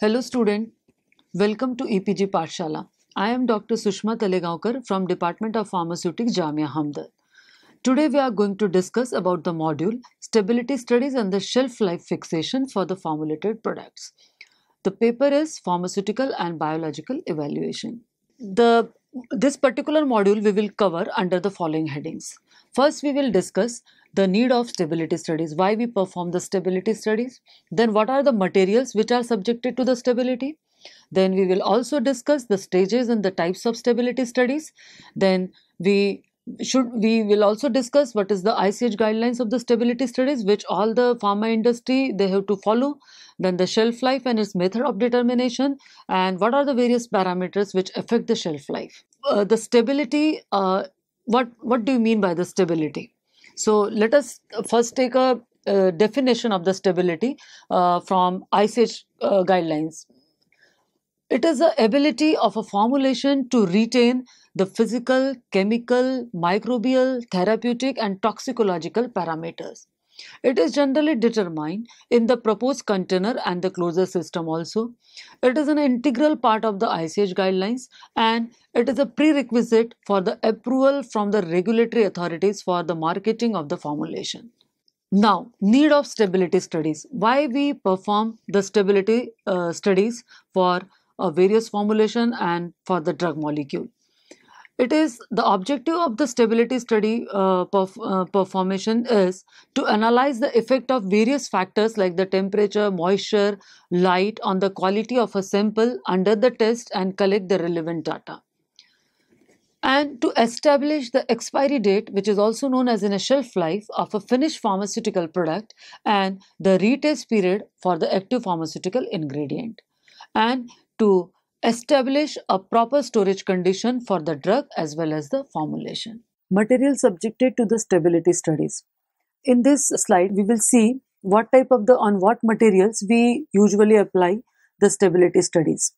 Hello student, welcome to EPG Pathshala. I am Dr. Sushma Talegaonkar from Department of Pharmaceutics, Jamia Hamdard. Today we are going to discuss about the module Stability Studies and the Shelf Life Fixation for the Formulated Products. The paper is Pharmaceutical and Biological Evaluation. This particular module we will cover under the following headings. First, we will discuss the need of stability studies, why we perform the stability studies, then what are the materials which are subjected to the stability. Then we will also discuss the stages and the types of stability studies. Then we will also discuss what is the ICH guidelines of the stability studies, which all the pharma industry they have to follow. Then the shelf life and its method of determination, and what are the various parameters which affect the shelf life. The stability. What do you mean by the stability? So let us first take a definition of the stability from ICH guidelines. It is the ability of a formulation to retain the physical, chemical, microbial, therapeutic, and toxicological parameters. It is generally determined in the proposed container and the closure system also. It is an integral part of the ICH guidelines, and it is a prerequisite for the approval from the regulatory authorities for the marketing of the formulation. Now, need of stability studies. Why we perform the stability studies for various formulation and for the drug molecule. It is the objective of the stability study performation is to analyze the effect of various factors like the temperature, moisture, light on the quality of a sample under the test and collect the relevant data. And to establish the expiry date, which is also known as in a shelf life of a finished pharmaceutical product, and the retest period for the active pharmaceutical ingredient, and to establish a proper storage condition for the drug as well as the formulation. Material subjected to the stability studies. In this slide, we will see what type of on what materials we usually apply the stability studies.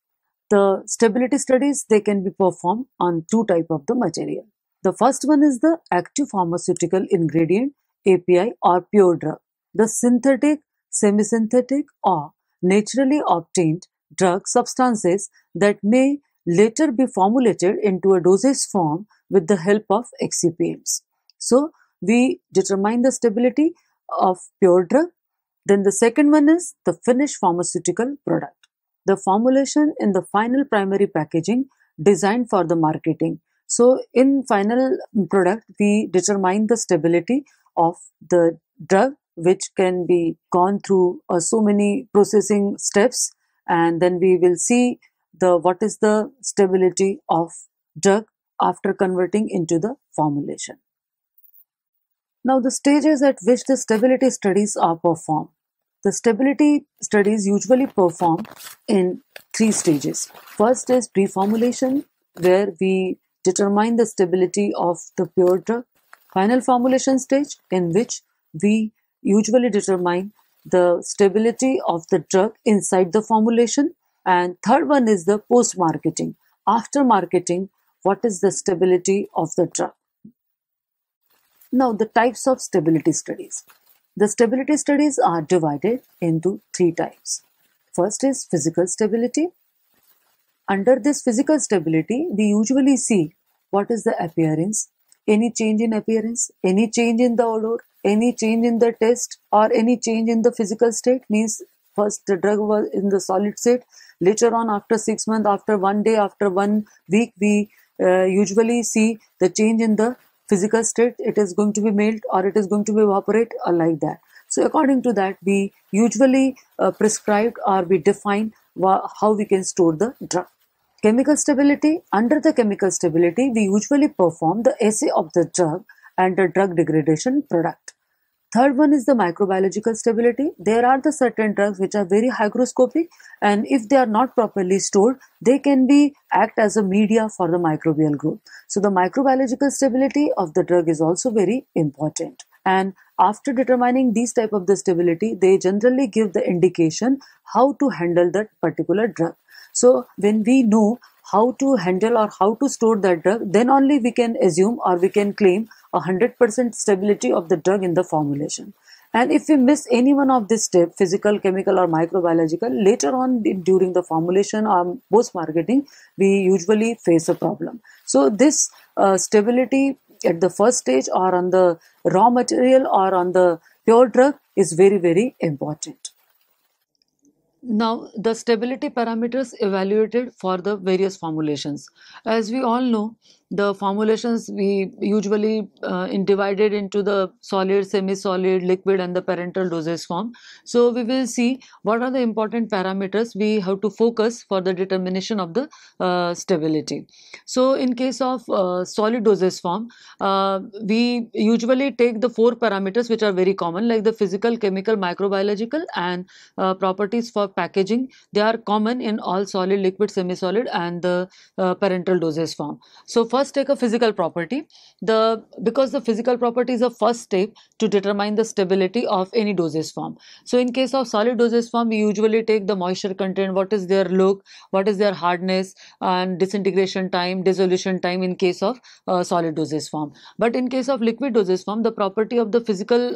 The stability studies, they can be performed on two type of the material. The first one is the active pharmaceutical ingredient, API or pure drug. The synthetic, semi-synthetic or naturally obtained drug substances that may later be formulated into a dosage form with the help of excipients. So, we determine the stability of pure drug. Then the second one is the finished pharmaceutical product. The formulation in the final primary packaging designed for the marketing. So, in final product, we determine the stability of the drug, which can be gone through so many processing steps, and then we will see what is the stability of drug after converting into the formulation. Now, the stages at which the stability studies are performed. The stability studies usually perform in three stages. First is pre-formulation, where we determine the stability of the pure drug. Final formulation stage, in which we usually determine the stability of the drug inside the formulation. And third one is the post-marketing. After marketing, what is the stability of the drug? Now, the types of stability studies. The stability studies are divided into three types. First is physical stability. Under this physical stability, we usually see what is the appearance, any change in appearance, any change in the odor, any change in the taste, or any change in the physical state. Means first the drug was in the solid state, later on after 6 months, after 1 day, after 1 week, we usually see the change in the physical state. It is going to be melt or it is going to be evaporate or like that. So according to that, we usually prescribed or we define how we can store the drug. Chemical stability. Under the chemical stability, we usually perform the assay of the drug and the drug degradation product. Third one is the microbiological stability. There are the certain drugs which are very hygroscopic, and if they are not properly stored, they can be act as a media for the microbial growth. So the microbiological stability of the drug is also very important. And after determining these type of the stability, they generally give the indication how to handle that particular drug. So when we know how to handle or how to store that drug, then only we can assume or we can claim 100% stability of the drug in the formulation. And if we miss any one of this step, physical, chemical or microbiological, later on during the formulation or post-marketing, we usually face a problem. So this stability at the first stage or on the raw material or on the pure drug is very, very important. Now, the stability parameters evaluated for the various formulations. As we all know, the formulations we usually divided into the solid, semi-solid, liquid and the parental dosage form. So we will see what are the important parameters we have to focus for the determination of the stability. So in case of solid dosage form, we usually take the 4 parameters which are very common, like the physical, chemical, microbiological and properties for packaging. They are common in all solid, liquid, semi-solid and the parental dosage form. So first take a physical property. Because the physical property is the first step to determine the stability of any dosage form. So in case of solid dosage form, we usually take the moisture content, what is their look, what is their hardness and disintegration time, dissolution time in case of solid dosage form. But in case of liquid dosage form, the property of the physical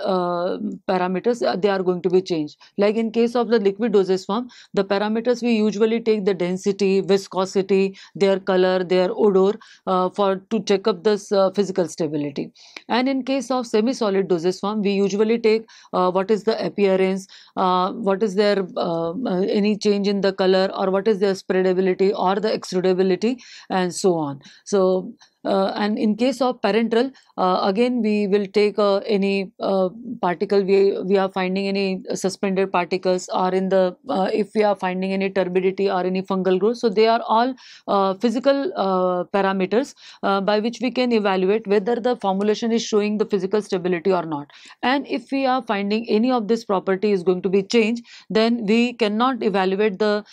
parameters, they are going to be changed. Like in case of the liquid dosage form, the parameters we usually take the density, viscosity, their color, their odor to check up this physical stability. And in case of semi-solid dosage form, we usually take what is the appearance, what is their any change in the color, or what is their spreadability or the extrudability and so on. So and in case of parental, again we will take any particle we are finding any suspended particles, or in the if we are finding any turbidity or any fungal growth. So they are all physical parameters by which we can evaluate whether the formulation is showing the physical stability or not. And if we are finding any of this property is going to be changed, then we cannot evaluate the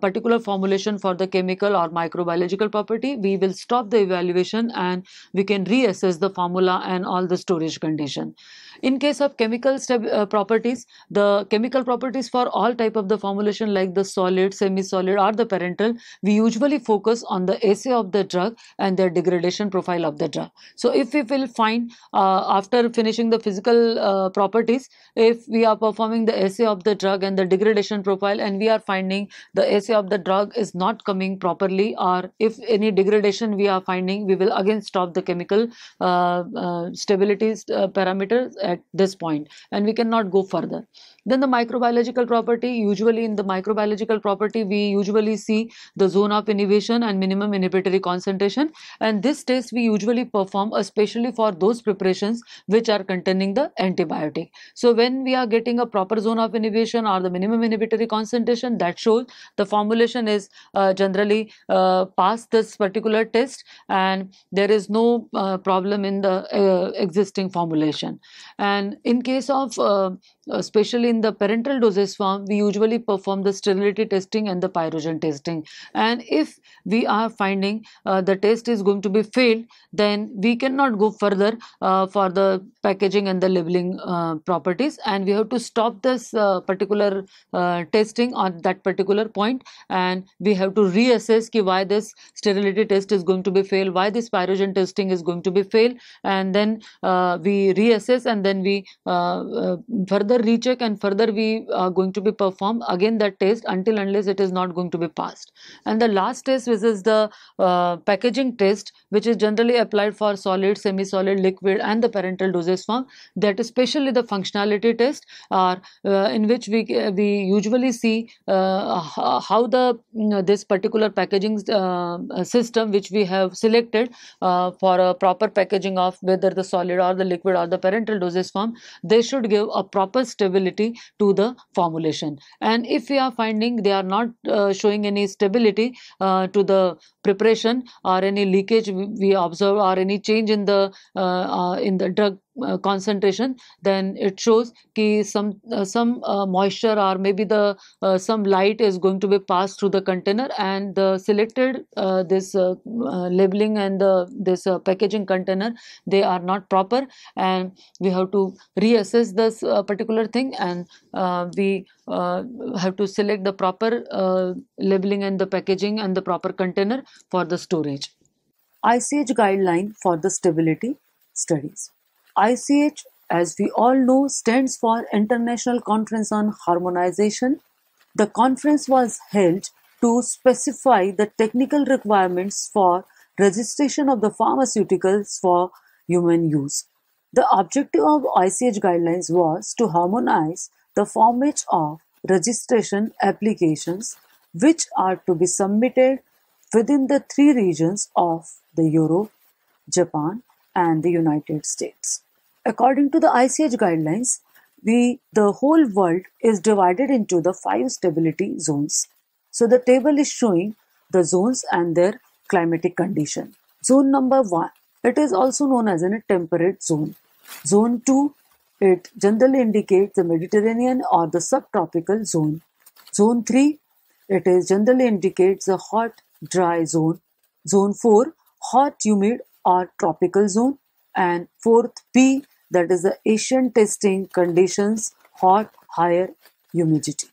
particular formulation for the chemical or microbiological property. We will stop the evaluation and we can reassess the formula and all the storage condition. In case of chemical properties, the chemical properties for all type of the formulation like the solid, semi-solid or the parental, we usually focus on the assay of the drug and their degradation profile of the drug. So if we will find after finishing the physical properties, if we are performing the assay of the drug and the degradation profile and we are finding the assay of the drug is not coming properly, or if any degradation we are finding, we will again stop the chemical stability parameters at this point and we cannot go further. Then the microbiological property, usually in the microbiological property we usually see the zone of inhibition and minimum inhibitory concentration, and this test we usually perform especially for those preparations which are containing the antibiotic. So when we are getting a proper zone of inhibition or the minimum inhibitory concentration, that shows the formulation is generally past this particular test and there is no problem in the existing formulation. And in case of especially in the parental dosage form, we usually perform the sterility testing and the pyrogen testing. And if we are finding the test is going to be failed, then we cannot go further for the packaging and the labeling properties, and we have to stop this particular testing on that particular point, and we have to reassess why this sterility test is going to be failed, why this pyrogen testing is going to be failed, and then we reassess and then we further recheck and further we are going to be perform again that test until unless it is not going to be passed. And the last test, which is the packaging test, which is generally applied for solid, semi-solid, liquid and the parental dosage form, that is especially the functionality test, in which we usually see how the this particular packaging system which we have selected for a proper packaging of whether the solid or the liquid or the parental dosage form, they should give a proper stability to the formulation. And if we are finding they are not showing any stability to the preparation or any leakage we observe or any change in the drug concentration, then it shows ki some moisture or maybe the some light is going to be passed through the container, and the selected this labeling and this packaging container, they are not proper, and we have to reassess this particular thing, and we have to select the proper labeling and the packaging and the proper container for the storage. ICH guideline for the stability studies. ICH as we all know, stands for International Conference on Harmonization. The conference was held to specify the technical requirements for registration of the pharmaceuticals for human use. The objective of ICH guidelines was to harmonize the format of registration applications which are to be submitted within the three regions of the Europe, Japan, and the United States. According to the ICH guidelines, the whole world is divided into the 5 stability zones. So the table is showing the zones and their climatic condition. Zone number 1, it is also known as a temperate zone. Zone 2, it generally indicates the Mediterranean or the subtropical zone. Zone 3, it is generally indicates the hot, dry zone. Zone 4, hot, humid or tropical zone. And fourth P, that is the Asian testing conditions, hot, higher humidity.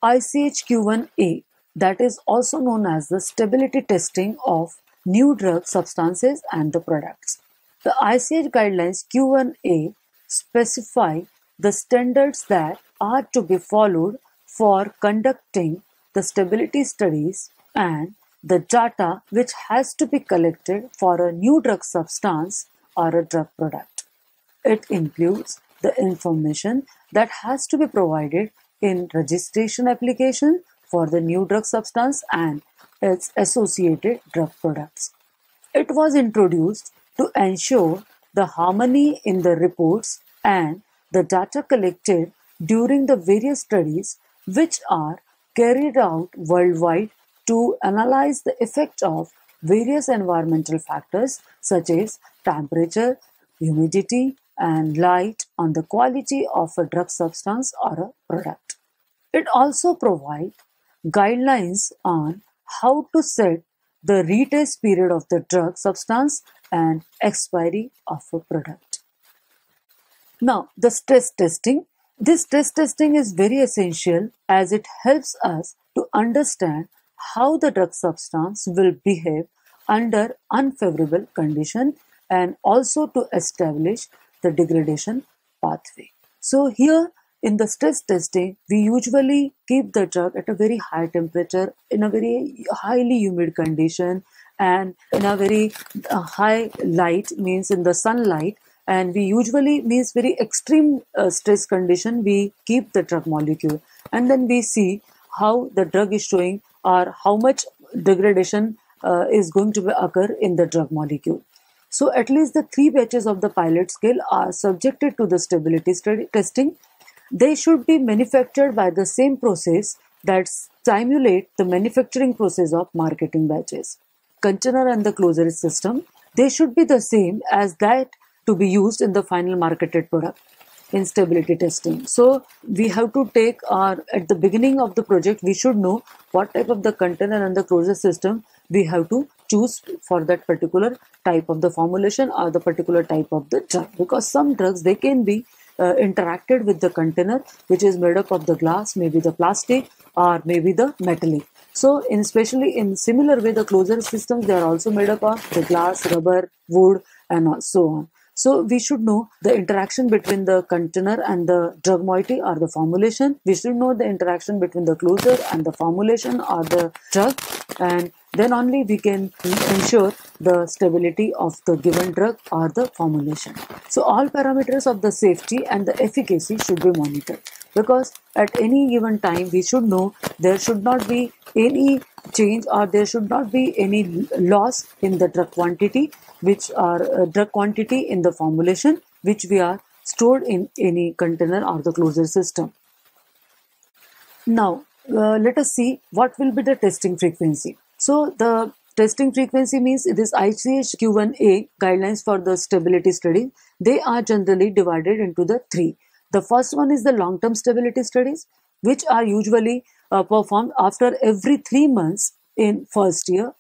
ICH-Q1A, that is also known as the stability testing of new drug substances and the products. The ICH guidelines Q1A specify the standards that are to be followed for conducting the stability studies and the data which has to be collected for a new drug substance or a drug product. It includes the information that has to be provided in registration application for the new drug substance and its associated drug products. It was introduced to ensure the harmony in the reports and the data collected during the various studies which are carried out worldwide to analyze the effect of various environmental factors such as temperature, humidity, and light on the quality of a drug substance or a product. It also provides guidelines on how to set the retest period of the drug substance and expiry of a product. Now, the stress testing. This stress testing is very essential as it helps us to understand how the drug substance will behave under unfavorable condition and also to establish the degradation pathway. So here in the stress testing, we usually keep the drug at a very high temperature in a very highly humid condition and in a very high light, means in the sunlight, and we usually means very extreme stress condition we keep the drug molecule, and then we see how the drug is showing or how much degradation is going to occur in the drug molecule. So at least the 3 batches of the pilot scale are subjected to the stability testing. They should be manufactured by the same process that simulate the manufacturing process of marketing batches. Container and the closure system, they should be the same as that to be used in the final marketed product in stability testing. So we have to take at the beginning of the project, we should know what type of the container and the closure system we have to choose for that particular type of the formulation or the particular type of the drug, because some drugs, they can be interacted with the container which is made up of the glass, maybe the plastic or maybe the metallic. So especially in similar way, the closure systems, they are also made up of the glass, rubber, wood and so on. So we should know the interaction between the container and the drug moiety or the formulation. We should know the interaction between the closure and the formulation or the drug, and then only we can ensure the stability of the given drug or the formulation. So all parameters of the safety and the efficacy should be monitored, because at any given time we should know there should not be any change or there should not be any loss in the drug quantity, which are drug quantity in the formulation which we are stored in any container or the closure system. Now let us see what will be the testing frequency. So the testing frequency means it is ICH-Q1A guidelines for the stability study. They are generally divided into the 3. The first one is the long-term stability studies, which are usually performed after every 3 months in first year,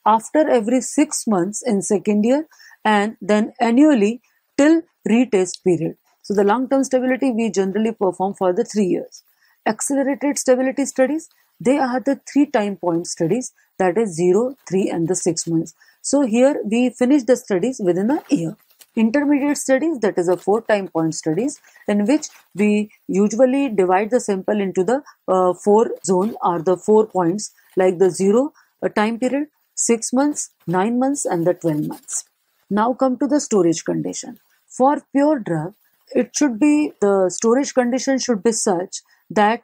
after every 6 months in second year, and then annually till retest period. So the long-term stability we generally perform for the 3 years. Accelerated stability studies, they are the 3 time point studies, that is 0, 3 and the 6 months. So here we finish the studies within a year. intermediate studies, that is a 4 time point studies, in which we usually divide the sample into the 4 zone or the 4 points, like the 0 time period, 6 months, 9 months and the 12 months. Now come to the storage condition. For pure drug, it should be, the storage condition should be such that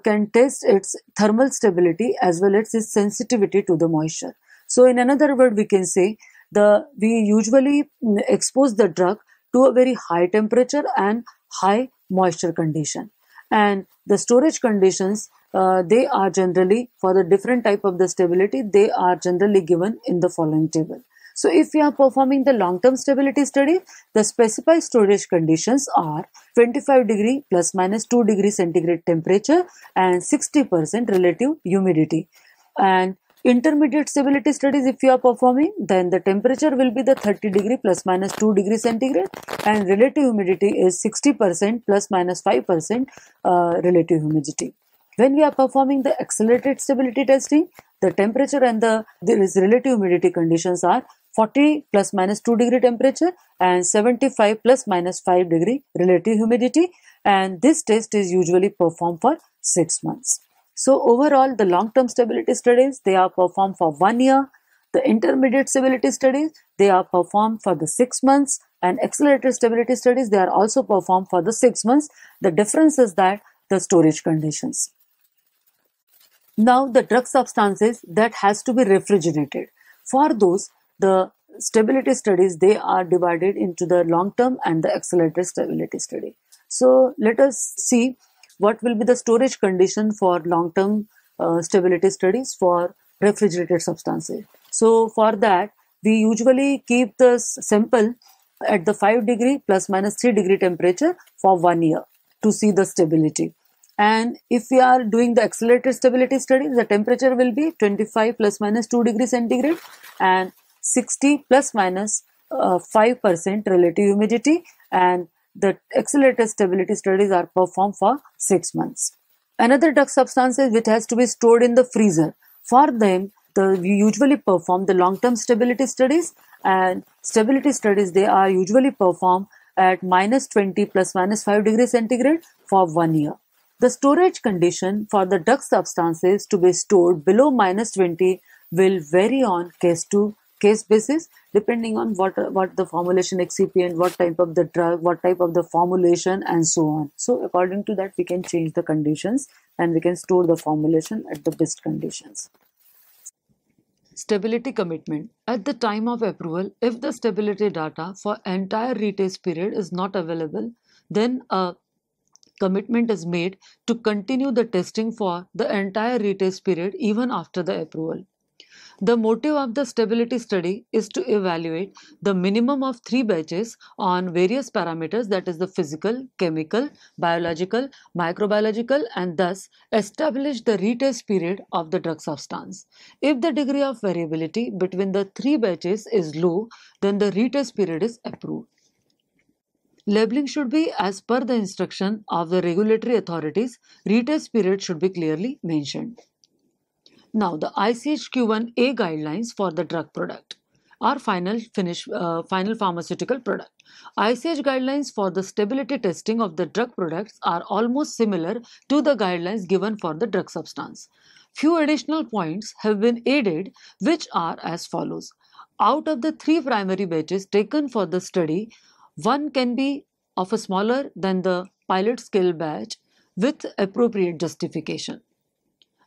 can test its thermal stability as well as its sensitivity to the moisture. So in another word, we can say we usually expose the drug to a very high temperature and high moisture condition. And the storage conditions, they are generally, for the different type of the stability, they are generally given in the following table. So if we are performing the long-term stability study, the specified storage conditions are 25 degree plus minus 2 degree centigrade temperature and 60% relative humidity. And intermediate stability studies, if you are performing, then the temperature will be the 30 degree plus minus 2 degree centigrade and relative humidity is 60% plus minus 5% relative humidity. When we are performing the accelerated stability testing, the temperature and the relative humidity conditions are 40 plus minus 2 degree temperature and 75 plus minus 5 degree relative humidity, and this test is usually performed for 6 months. So overall, the long-term stability studies, they are performed for 1 year. The intermediate stability studies, they are performed for the 6 months, and accelerated stability studies, they are also performed for the 6 months. The difference is that the storage conditions. Now the drug substances that has to be refrigerated. For those, the stability studies, they are divided into the long-term and the accelerated stability study. So let us see what will be the storage condition for long-term stability studies for refrigerated substances. So for that, we usually keep the sample at the 5 degree plus minus 3 degree temperature for 1 year to see the stability. And if we are doing the accelerated stability study, the temperature will be 25 plus minus 2 degree centigrade and 60 plus minus 5% relative humidity, and the accelerated stability studies are performed for 6 months. Another drug substances which has to be stored in the freezer. For them, we usually perform the long-term stability studies, and stability studies, they are usually performed at minus 20 plus minus 5 degree centigrade for 1 year. The storage condition for the drug substances to be stored below minus 20 will vary on case basis, depending on what the formulation excipient, what type of the drug, what type of the formulation, and so on. So according to that, we can change the conditions and we can store the formulation at the best conditions. Stability commitment. At the time of approval, if the stability data for entire retest period is not available, then a commitment is made to continue the testing for the entire retest period even after the approval. The motive of the stability study is to evaluate the minimum of 3 batches on various parameters, that is the physical, chemical, biological, microbiological, and thus establish the retest period of the drug substance. If the degree of variability between the 3 batches is low, then the retest period is approved. Labeling should be as per the instruction of the regulatory authorities. Retest period should be clearly mentioned. Now, the ICHQ1A guidelines for the drug product or final pharmaceutical product. ICH guidelines for the stability testing of the drug products are almost similar to the guidelines given for the drug substance. Few additional points have been added, which are as follows. Out of the 3 primary batches taken for the study, one can be of a smaller than the pilot scale batch with appropriate justification.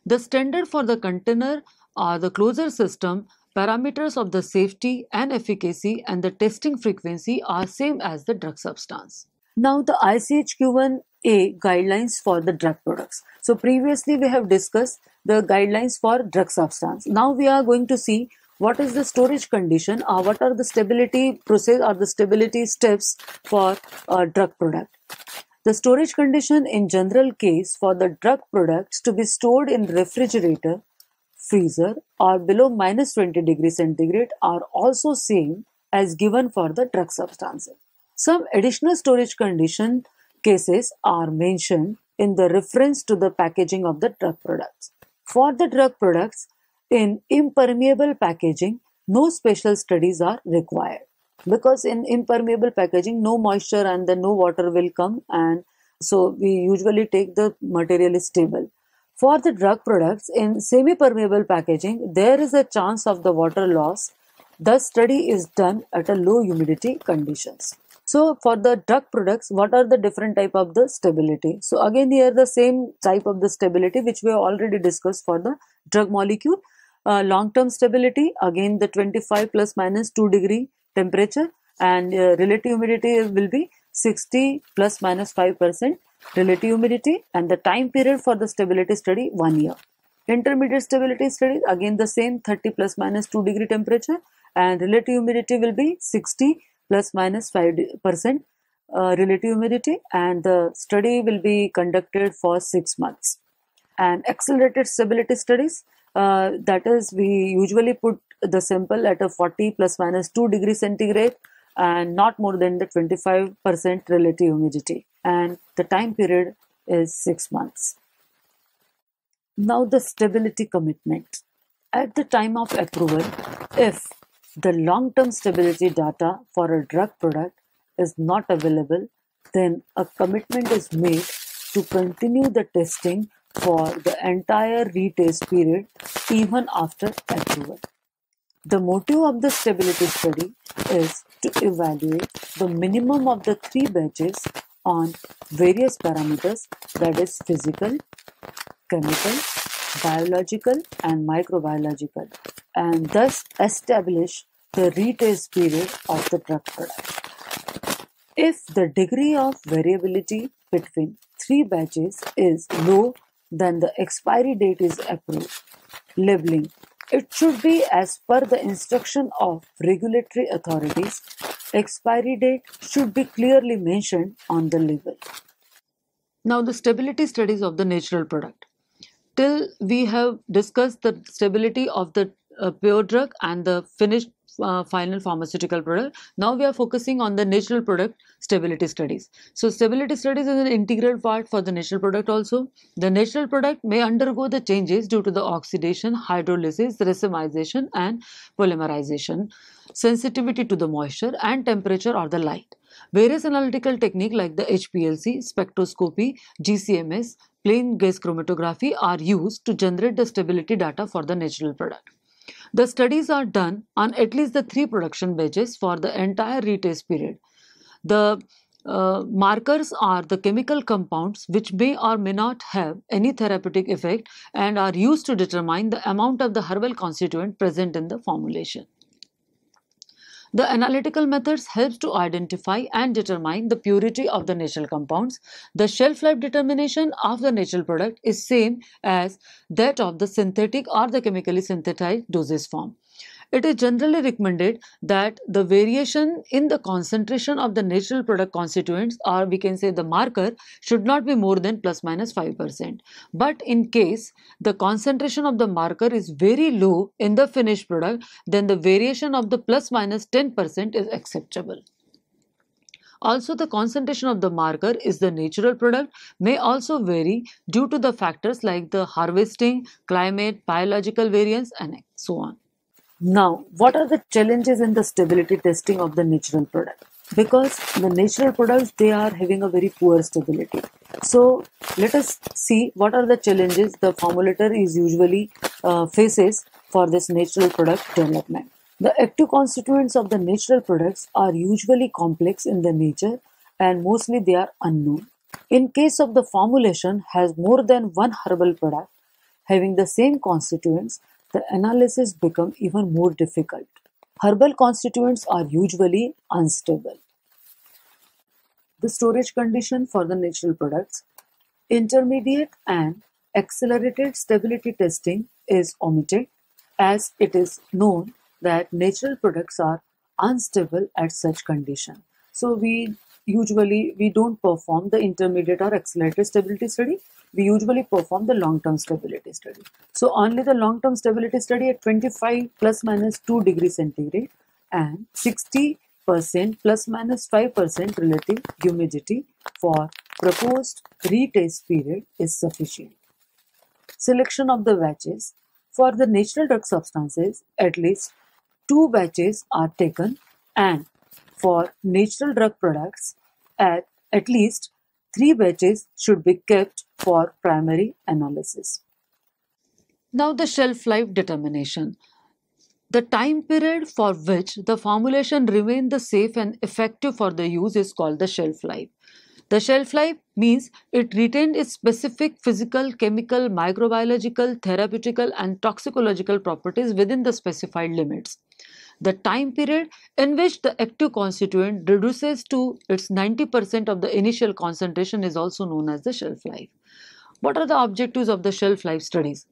The standard for the container or the closure system, parameters of the safety and efficacy and the testing frequency are same as the drug substance. Now the ICHQ1A guidelines for the drug products. So previously we have discussed the guidelines for drug substance. Now we are going to see what is the storage condition or what are the stability process or the stability steps for a drug product. The storage condition in general case for the drug products to be stored in refrigerator, freezer or below minus 20 degrees centigrade are also same as given for the drug substances. Some additional storage condition cases are mentioned in the reference to the packaging of the drug products. For the drug products, in impermeable packaging, no special studies are required. because in impermeable packaging no moisture and then no water will come, and so we usually take the material is stable. For the drug products in semi-permeable packaging, there is a chance of the water loss. The study is done at a low humidity conditions. So for the drug products, what are the different type of the stability? So again here the same type of the stability which we have already discussed for the drug molecule. Long-term stability, again the 25 plus minus 2 degree temperature, and relative humidity will be 60 plus minus 5% relative humidity, and the time period for the stability study 1 year. Intermediate stability study, again the same 30 plus minus 2 degree temperature, and relative humidity will be 60 plus minus 5% relative humidity, and the study will be conducted for 6 months. And accelerated stability studies, that is we usually put the sample at a 40 plus minus 2 degree centigrade and not more than the 25% relative humidity, and the time period is 6 months. Now the stability commitment. At the time of approval, if the long-term stability data for a drug product is not available, then a commitment is made to continue the testing for the entire retest period even after approval. The motive of the stability study is to evaluate the minimum of the 3 batches on various parameters, that is physical, chemical, biological and microbiological, and thus establish the retest period of the drug product. If the degree of variability between 3 batches is low, then the expiry date is approved. Labeling. It should be as per the instruction of regulatory authorities. Expiry date should be clearly mentioned on the label. Now the stability studies of the natural product. Till we have discussed the stability of the pure drug and the finished final pharmaceutical product. Now we are focusing on the natural product stability studies. So stability studies is an integral part for the natural product also. The natural product may undergo the changes due to the oxidation, hydrolysis, racemization and polymerization, sensitivity to the moisture and temperature or the light. Various analytical techniques like the HPLC, spectroscopy, GCMS, plain gas chromatography are used to generate the stability data for the natural product. The studies are done on at least the 3 production batches for the entire retest period. The markers are the chemical compounds which may or may not have any therapeutic effect and are used to determine the amount of the herbal constituent present in the formulation. The analytical methods helps to identify and determine the purity of the natural compounds. The shelf life determination of the natural product is same as that of the synthetic or the chemically synthesized dosage form. It is generally recommended that the variation in the concentration of the natural product constituents, or we can say the marker, should not be more than plus minus 5%. But in case the concentration of the marker is very low in the finished product, then the variation of the plus minus 10% is acceptable. Also, the concentration of the marker is the natural product may also vary due to the factors like the harvesting, climate, biological variance and so on. Now, what are the challenges in the stability testing of the natural product? Because the natural products, they are having a very poor stability. So, let us see what are the challenges the formulator is usually faces for this natural product development. The active constituents of the natural products are usually complex in their nature and mostly they are unknown. In case of the formulation has more than one herbal product having the same constituents, the analysis becomes even more difficult. Herbal constituents are usually unstable. The storage condition for the natural products. Intermediate and accelerated stability testing is omitted as it is known that natural products are unstable at such condition. So we don't perform the intermediate or accelerated stability study. We usually perform the long-term stability study. So only the long-term stability study at 25 plus minus 2 degrees centigrade and 60% plus minus 5% relative humidity for proposed retest period is sufficient. Selection of the batches. For the natural drug substances, at least 2 batches are taken and for natural drug products, at least 3 batches should be kept for primary analysis. Now the shelf life determination. The time period for which the formulation remains the safe and effective for the use is called the shelf life. The shelf life means it retained its specific physical, chemical, microbiological, therapeutical and toxicological properties within the specified limits. The time period in which the active constituent reduces to its 90% of the initial concentration is also known as the shelf life. What are the objectives of the shelf life studies?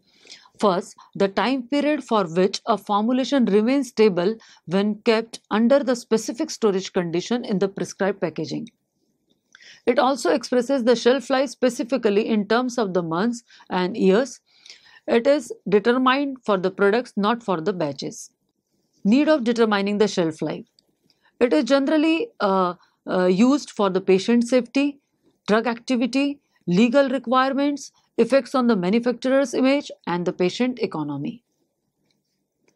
First, the time period for which a formulation remains stable when kept under the specific storage condition in the prescribed packaging. It also expresses the shelf life specifically in terms of the months and years. It is determined for the products, not for the batches. Need of determining the shelf life. It is generally used for the patient safety, drug activity, legal requirements, effects on the manufacturer's image, and the patient economy.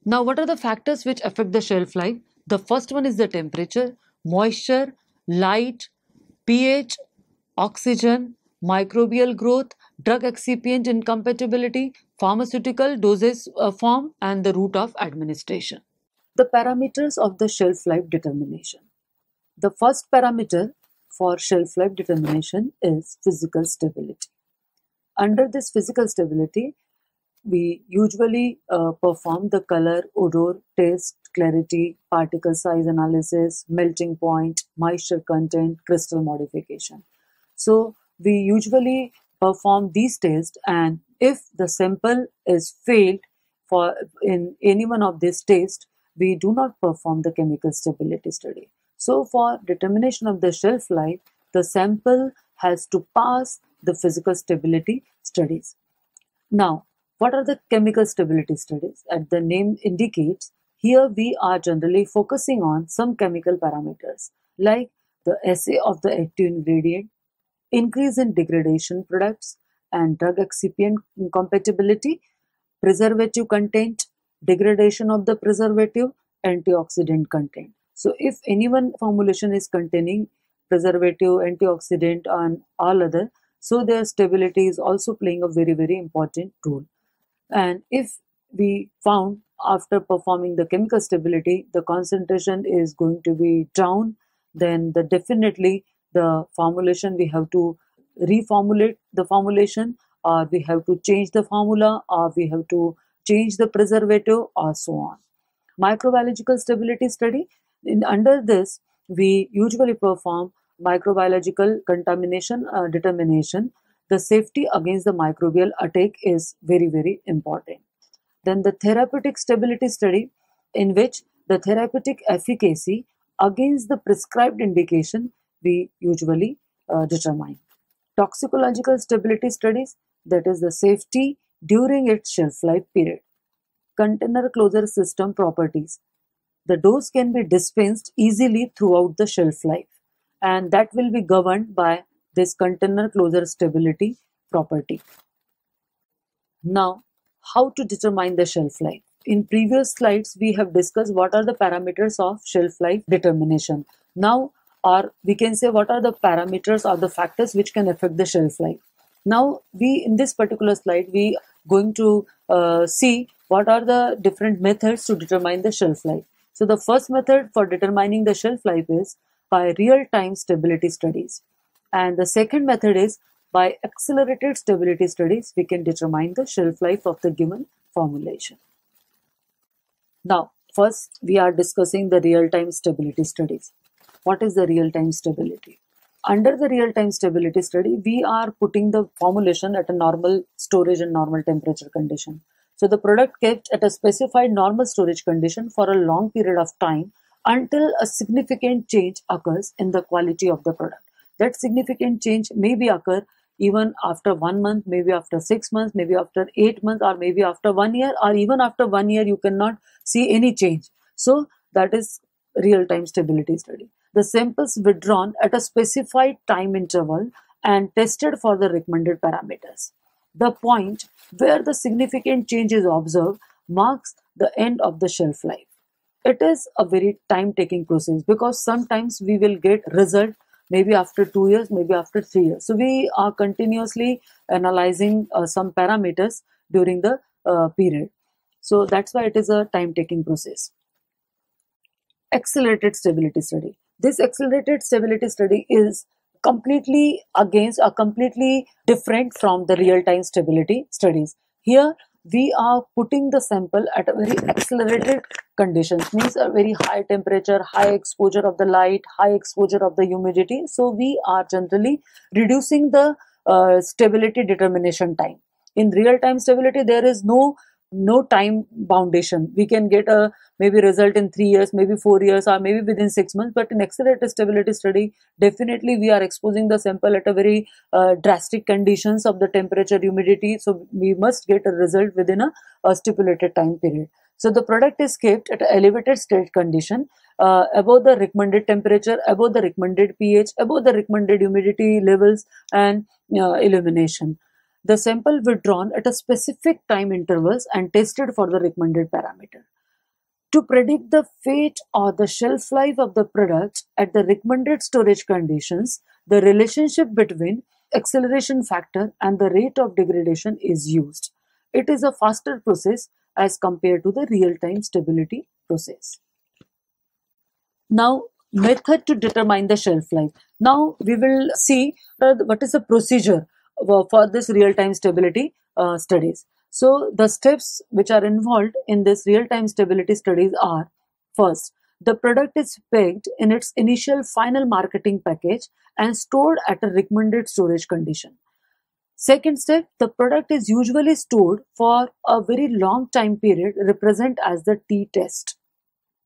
Now, what are the factors which affect the shelf life? The first one is the temperature, moisture, light, pH, oxygen, microbial growth, drug excipient incompatibility, pharmaceutical dosage form, and the route of administration. The parameters of the shelf life determination. The first parameter for shelf life determination is physical stability. Under this physical stability, we usually perform the color, odor, taste, clarity, particle size analysis, melting point, moisture content, crystal modification. So we usually perform these tests, and if the sample is failed in any one of these tests, we do not perform the chemical stability study. So for determination of the shelf life, the sample has to pass the physical stability studies. Now, what are the chemical stability studies? As the name indicates, here we are generally focusing on some chemical parameters like the assay of the active ingredient, increase in degradation products and drug excipient incompatibility, preservative content, degradation of the preservative, antioxidant content. So if any one formulation is containing preservative, antioxidant and all other, so their stability is also playing a very, very important role. And if we found after performing the chemical stability, the concentration is going to be down, then definitely the formulation, we have to reformulate the formulation, or we have to change the formula, or we have to change the preservative, or so on. Microbiological stability study, under this we usually perform microbiological contamination determination. The safety against the microbial attack is very, very important. Then the therapeutic stability study, in which the therapeutic efficacy against the prescribed indication we usually determine. Toxicological stability studies, that is the safety during its shelf life period. Container closure system properties. The dose can be dispensed easily throughout the shelf life, and that will be governed by this container closure stability property. Now, how to determine the shelf life? In previous slides, we have discussed what are the parameters of shelf life determination. Now, or we can say what are the parameters or the factors which can affect the shelf life. Now, in this particular slide, we going to see what are the different methods to determine the shelf life. So the first method for determining the shelf life is by real-time stability studies. And the second method is by accelerated stability studies, we can determine the shelf life of the given formulation. Now, first we are discussing the real-time stability studies. What is the real-time stability? Under the real-time stability study, we are putting the formulation at a normal storage and normal temperature condition. So the product kept at a specified normal storage condition for a long period of time until a significant change occurs in the quality of the product. That significant change may be occur even after 1 month, maybe after 6 months, maybe after 8 months, or maybe after 1 year, or even after 1 year you cannot see any change. So that is real-time stability study. The samples withdrawn at a specified time interval and tested for the recommended parameters. The point where the significant change is observed marks the end of the shelf life. it is a very time taking process, because sometimes we will get result maybe after 2 years, maybe after 3 years. So we are continuously analyzing some parameters during the period. So that's why it is a time taking process. Accelerated stability study. This accelerated stability study is completely against or completely different from the real-time stability studies. Here we are putting the sample at a very accelerated conditions, means a very high temperature, high exposure of the light, high exposure of the humidity. So we are generally reducing the stability determination time. In real-time stability, there is no time boundation. We can get a maybe result in 3 years, maybe 4 years, or maybe within 6 months. But in accelerated stability study, definitely we are exposing the sample at a very drastic conditions of the temperature, humidity. So we must get a result within a stipulated time period. So the product is kept at an elevated state condition, above the recommended temperature, above the recommended pH, above the recommended humidity levels, and illumination. The sample withdrawn at a specific time intervals and tested for the recommended parameter. To predict the fate or the shelf life of the product at the recommended storage conditions, the relationship between acceleration factor and the rate of degradation is used. It is a faster process as compared to the real-time stability process. Now, method to determine the shelf life. Now we will see what is the procedure for this real-time stability studies. So the steps which are involved in this real-time stability studies are: first, the product is pegged in its initial final marketing package and stored at a recommended storage condition. Second step, the product is usually stored for a very long time period, represent as the t-test.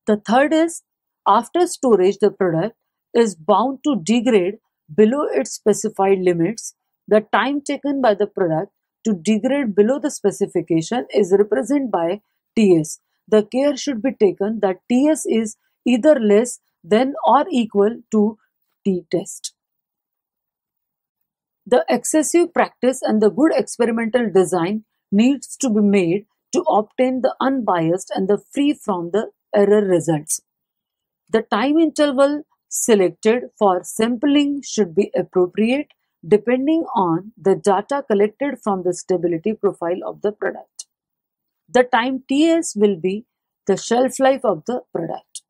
The third is, after storage, the product is bound to degrade below its specified limits. The time taken by the product to degrade below the specification is represented by Ts. The care should be taken that Ts is either less than or equal to t-test. The excessive practice and the good experimental design needs to be made to obtain the unbiased and the free from the error results. The time interval selected for sampling should be appropriate depending on the data collected from the stability profile of the product. The time Ts will be the shelf life of the product.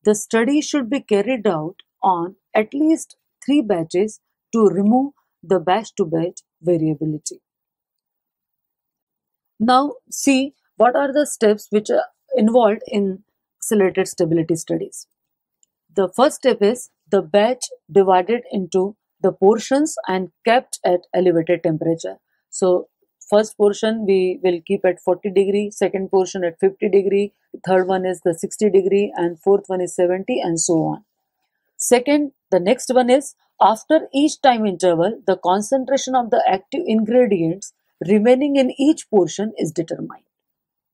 The study should be carried out on at least 3 batches to remove the batch-to-batch variability. Now see what are the steps which are involved in accelerated stability studies. The first step is the batch divided into the portions and kept at elevated temperature. So first portion we will keep at 40 degree, second portion at 50 degree, third one is the 60 degree, and fourth one is 70, and so on. Second, the next one is, after each time interval, the concentration of the active ingredients remaining in each portion is determined.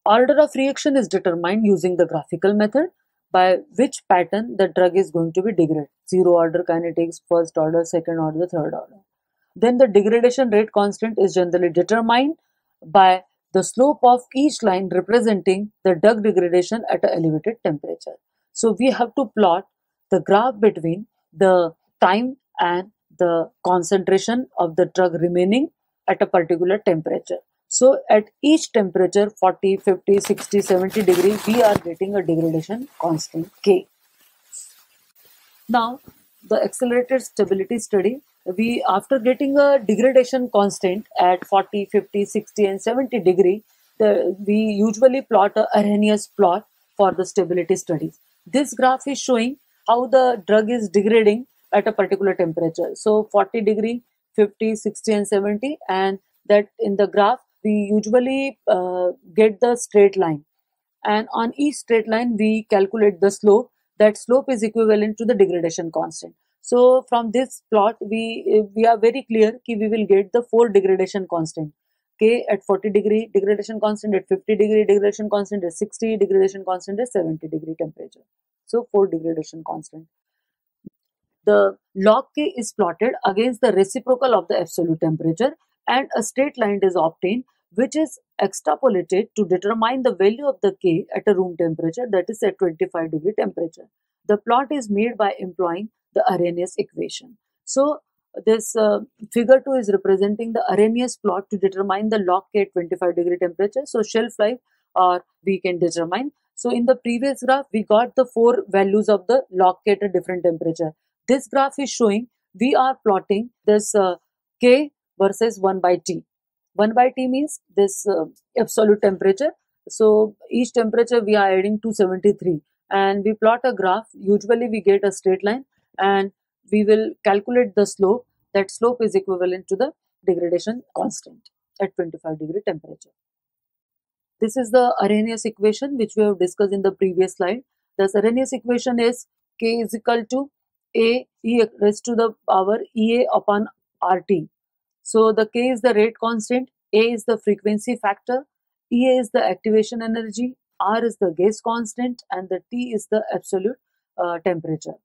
Order of reaction is determined using the graphical method, by which pattern the drug is going to be degraded. Zero order kinetics, first order, second order, third order. Then the degradation rate constant is generally determined by the slope of each line representing the drug degradation at an elevated temperature. So we have to plot the graph between the time and the concentration of the drug remaining at a particular temperature. So at each temperature, 40, 50, 60, 70 degree, we are getting a degradation constant K. Now, the accelerated stability study, we after getting a degradation constant at 40, 50, 60 and 70 degree, we usually plot a Arrhenius plot for the stability studies. This graph is showing how the drug is degrading at a particular temperature. So 40 degree, 50, 60 and 70, and that in the graph we usually get the straight line, and on each straight line we calculate the slope. That slope is equivalent to the degradation constant. So from this plot we are very clear that we will get the 4 degradation constant. K at 40 degree, degradation constant at 50 degree, degradation constant at 60, degradation constant at 70 degree temperature. So 4 degradation constant. The log K is plotted against the reciprocal of the absolute temperature, and a straight line is obtained which is extrapolated to determine the value of the K at a room temperature, that is at 25-degree temperature. The plot is made by employing the Arrhenius equation. So this figure 2 is representing the Arrhenius plot to determine the log K at 25-degree temperature. So shelf life we can determine. So in the previous graph, we got the 4 values of the log K at a different temperature. This graph is showing we are plotting this K versus 1 by T. 1 by T means this absolute temperature. So each temperature we are adding 273 and we plot a graph. Usually we get a straight line and we will calculate the slope. That slope is equivalent to the degradation constant at 25-degree temperature. This is the Arrhenius equation which we have discussed in the previous slide. The Arrhenius equation is K is equal to A e raised to the power EA upon RT. So the K is the rate constant, A is the frequency factor, EA is the activation energy, R is the gas constant, and the T is the absolute temperature.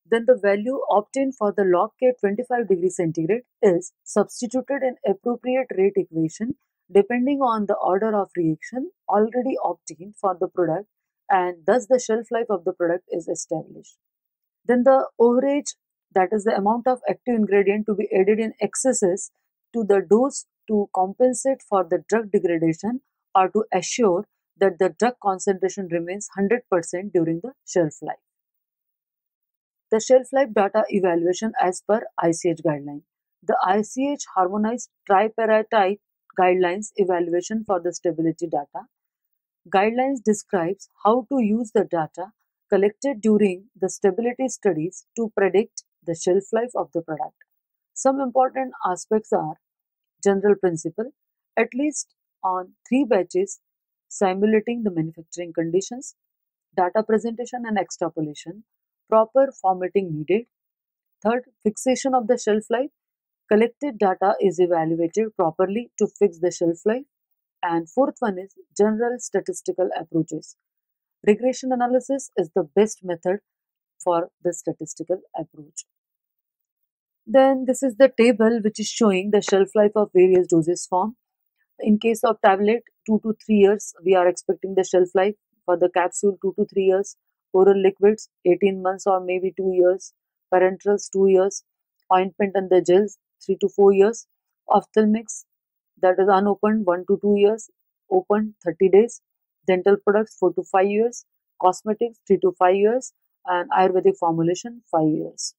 Then the value obtained for the log K at 25 degrees centigrade is substituted in appropriate rate equation depending on the order of reaction already obtained for the product, and thus the shelf life of the product is established. Then the overage, that is the amount of active ingredient to be added in excesses to the dose to compensate for the drug degradation or to assure that the drug concentration remains 100% during the shelf life. The shelf life data evaluation as per ICH guideline. The ICH harmonized tripartite guidelines evaluation for the stability data. Guidelines describes how to use the data collected during the stability studies to predict the shelf life of the product. Some important aspects are general principle, at least on 3 batches simulating the manufacturing conditions, data presentation and extrapolation, proper formatting needed. Third, fixation of the shelf life. Collected data is evaluated properly to fix the shelf life. And fourth one is general statistical approaches. Regression analysis is the best method for the statistical approach. Then this is the table which is showing the shelf life of various dosage form. In case of tablet, 2 to 3 years we are expecting the shelf life. For the capsule, 2 to 3 years. Oral liquids, 18 months or maybe 2 years. Parenterals, 2 years. Ointment and the gels, 3 to 4 years. Ophthalmics, that is unopened, 1 to 2 years. Opened, 30 days. Dental products, 4 to 5 years. Cosmetics, 3 to 5 years. And Ayurvedic formulation, 5 years.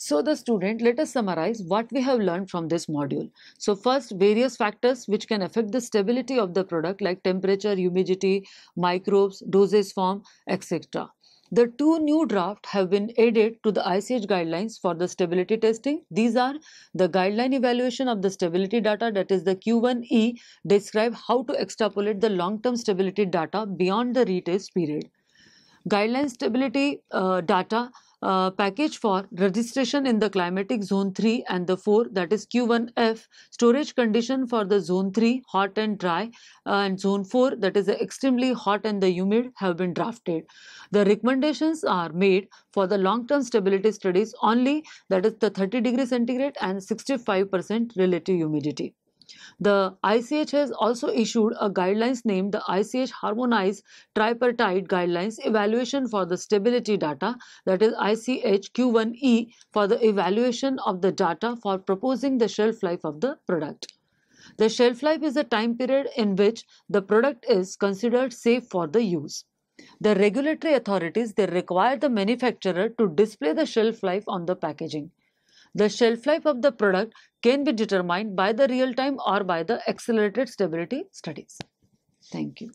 So the student, let us summarize what we have learned from this module. So first, various factors which can affect the stability of the product like temperature, humidity, microbes, dosage form, etc. The 2 new drafts have been added to the ICH guidelines for the stability testing. These are the guideline evaluation of the stability data, that is the Q1E, describe how to extrapolate the long-term stability data beyond the retest period. Guideline stability data package for registration in the climatic zone 3 and the 4, that is Q1F, storage condition for the zone 3 hot and dry and zone 4, that is the extremely hot and the humid, have been drafted. The recommendations are made for the long term stability studies only, that is the 30 degrees centigrade and 65% relative humidity. The ICH has also issued a guidelines named the ICH Harmonized Tripartite Guidelines Evaluation for the Stability Data, that is ICH Q1E, for the evaluation of the data for proposing the shelf life of the product. The shelf life is a time period in which the product is considered safe for the use. The regulatory authorities, they require the manufacturer to display the shelf life on the packaging. The shelf life of the product can be determined by the real-time or by the accelerated stability studies. Thank you.